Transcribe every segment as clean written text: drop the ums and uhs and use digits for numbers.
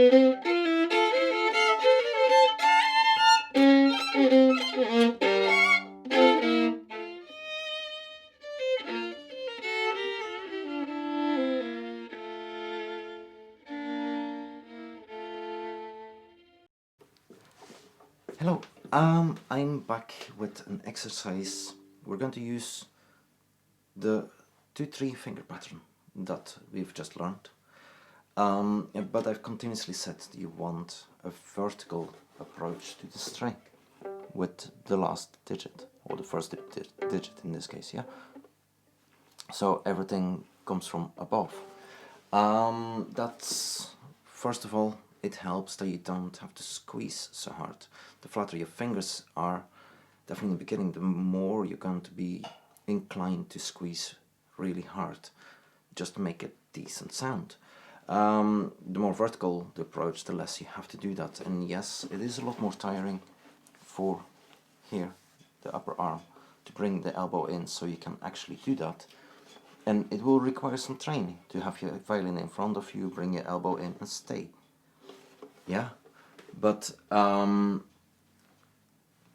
Hello, I'm back with an exercise. We're going to use the 2-3 finger pattern that we've just learned. But I've continuously said you want a vertical approach to the string with the last digit, or the first digit in this case, yeah? So everything comes from above. That's, first of all, it helps that you don't have to squeeze so hard. The flatter your fingers are, definitely in the beginning, the more you're going to be inclined to squeeze really hard, just to make a decent sound. The more vertical the approach, the less you have to do that. And yes, it is a lot more tiring for here, the upper arm, to bring the elbow in so you can actually do that. And it will require some training to have your violin in front of you, bring your elbow in and stay. Yeah, but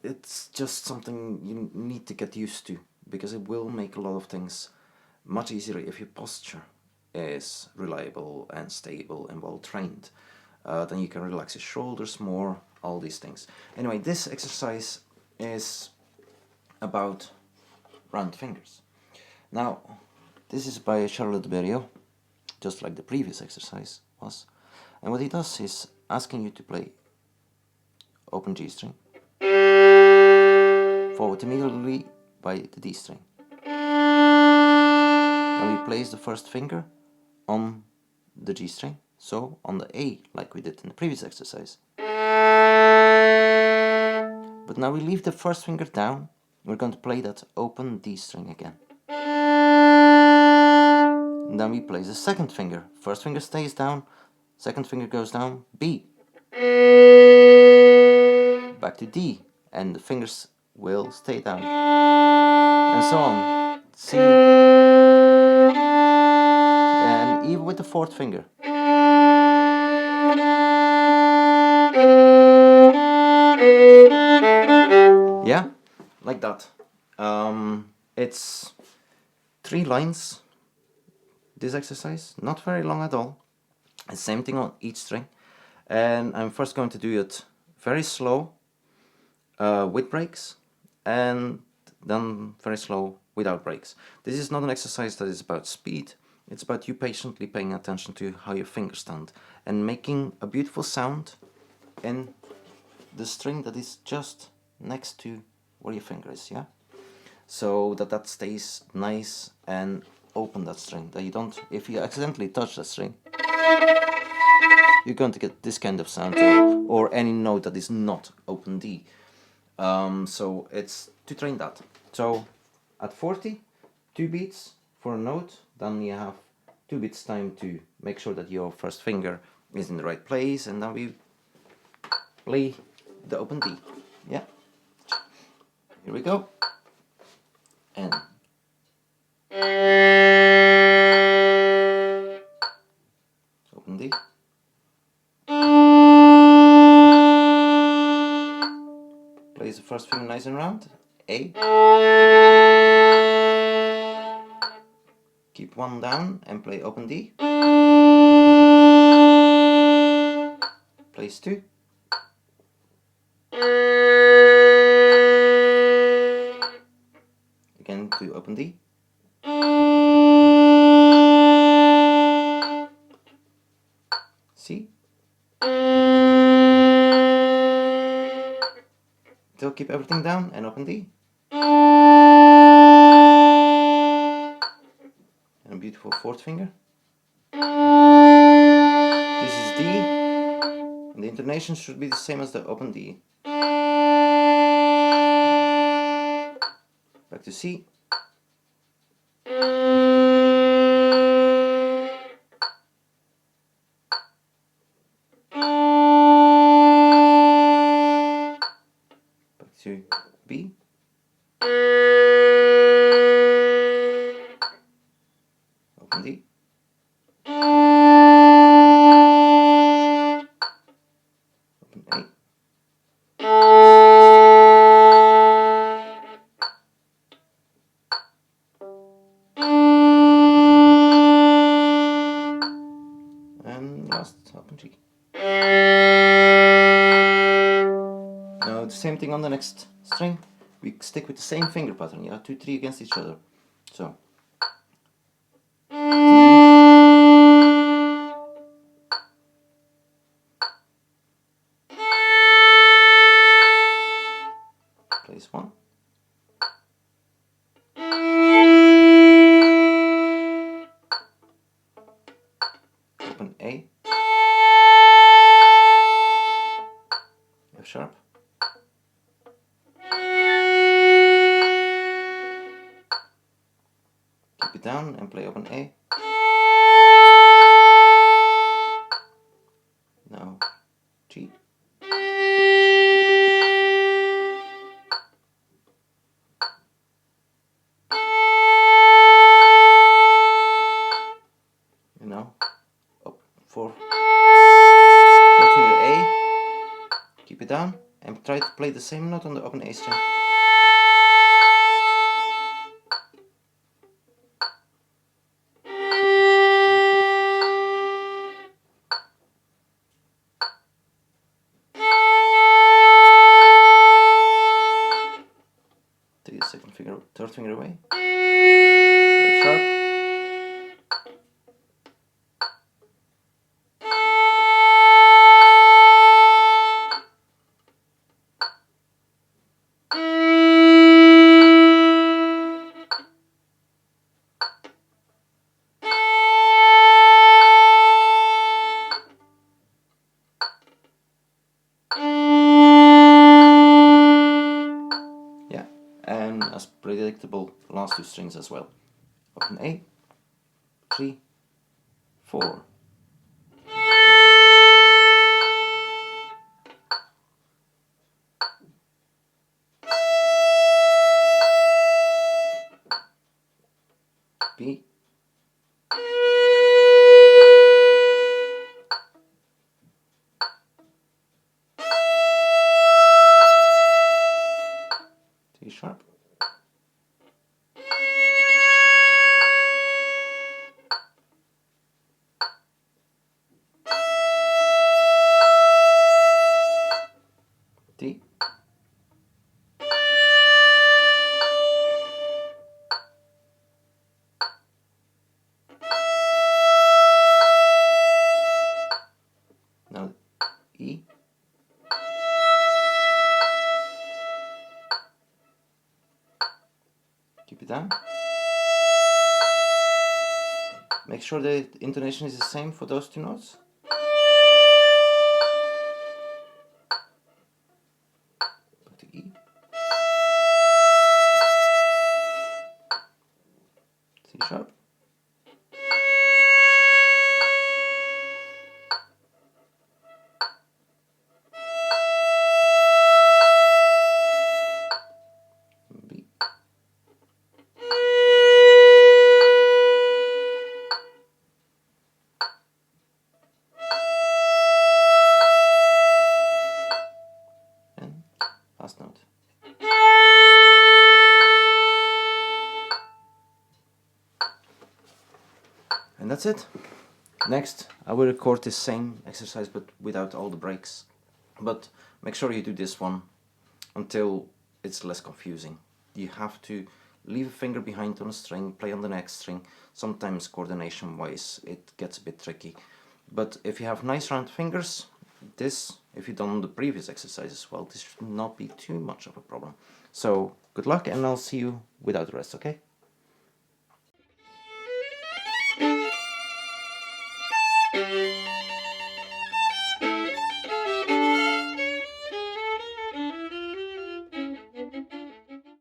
it's just something you need to get used to, because it will make a lot of things much easier if your posture is reliable and stable and well trained. Then you can relax your shoulders more, all these things. Anyway, this exercise is about round fingers. Now, this is by Charlotte Berriot, just like the previous exercise was. And what he does is asking you to play open G string, forward immediately by the D string. And we place the first finger on the G string, so on the A, like we did in the previous exercise. But now we leave the first finger down, we're going to play that open D string again. And then we place the second finger. First finger stays down, second finger goes down, B. Back to D, and the fingers will stay down. And so on. C. And even with the fourth finger. Yeah, like that. It's 3 lines, this exercise, not very long at all. The same thing on each string. And I'm first going to do it very slow with breaks, and then very slow without breaks. This is not an exercise that is about speed. It's about you patiently paying attention to how your fingers stand and making a beautiful sound in the string that is just next to where your finger is, yeah? So that stays nice and open, that string, that you don't, if you accidentally touch that string, you're going to get this kind of sound, or any note that is not open D. So it's to train that. So at 40, 2 beats for a note, then you have 2 beats time to make sure that your first finger is in the right place, and then we play the open D. Yeah. Here we go. And open D. Place the first finger nice and round. A. Keep one down and play open D. Place 2. Again to open D. C. Still keep everything down and open D. And a beautiful fourth finger. This is D, and the intonation should be the same as the open D. Back to C. Back to B. Open D. last up and G. Now the same thing on the next string. We stick with the same finger pattern, yeah, 2, 3 against each other. So place 1. Open A. F sharp. Keep it down and play open A. Now G. And now up 4. 4th finger A. Keep it down and try to play the same note on the open A string. Take the second finger, third finger away. F sharp. Yeah, and as predictable, last 2 strings as well. Open A, 3, 4. B. C sharp. D. Now E. Keep it down. Make sure the intonation is the same for those 2 notes. Back to E. C sharp. B. And last note. And that's it. Next, I will record this same exercise but without all the breaks. But make sure you do this one until it's less confusing. You have to leave a finger behind on a string, play on the next string. Sometimes coordination wise it gets a bit tricky. But if you have nice round fingers, this, if you've done the previous exercise as well, this should not be too much of a problem. So good luck and I'll see you without the rest, okay?